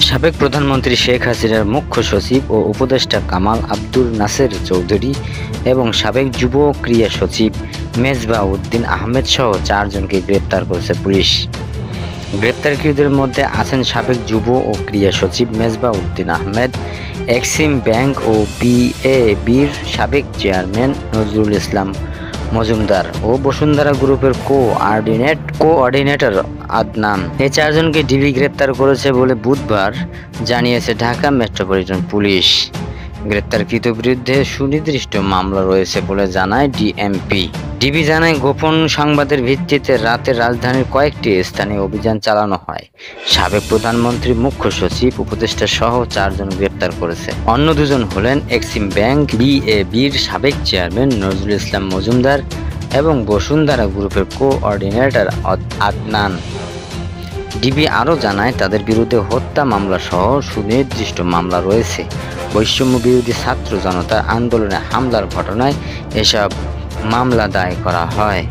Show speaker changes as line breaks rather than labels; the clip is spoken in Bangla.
সাবেক প্রধানমন্ত্রী শেখ হাসিনার মুখ্য সচিব ও উপদেষ্টা কামাল আব্দুল নাসের চৌধুরী এবং সাবেক যুব ক্রীড়া সচিব মেজবাহ উদ্দিন আহমেদ সহ 4 জনকে গ্রেপ্তার করেছে পুলিশ। গ্রেপ্তারকৃতদের মধ্যে আছেন সাবেক যুব ও ক্রীড়া সচিব মেজবাহ উদ্দিন আহমেদ, এক্সিম ব্যাংক ও বিএবির সাবেক চেয়ারম্যান নজরুল ইসলাম মজুমদার ও বসুন্ধরা গ্রুপের কোঅর্ডিনেটর আদনান। এই 4 জনকে ডিবি গ্রেপ্তার করেছে বলে বুধবার জানিয়েছে ঢাকা মেট্রোপলিটন পুলিশ। গ্রেপ্তারকৃতদের বিরুদ্ধে সুনির্দিষ্ট মামলা রয়েছে বলে জানায় ডিবি জানায়, গোপন সংবাদের ভিত্তিতে রাতে রাজধানীর কয়েকটি স্থানে অভিযান চালানো হয়। সাবেক প্রধানমন্ত্রী, মুখ্য সচিব, উপদেষ্টা সহ 4 জন গ্রেপ্তার করেছে। অন্য 2 জন হলেন এক্সিম ব্যাংক বিএবির সাবেক চেয়ারম্যান নজরুল ইসলাম মজুমদার এবং বসুন্ধরা গ্রুপের কোঅর্ডিনেটর আদনান। ডিবি আরও জানায়, তাদের বিরুদ্ধে হত্যা মামলা সহ সুনির্দিষ্ট মামলা রয়েছে। বৈষম্য বিরোধী ছাত্র জনতার আন্দোলনে হামলার ঘটনায় এসব মামলা দায়ের করা হয়।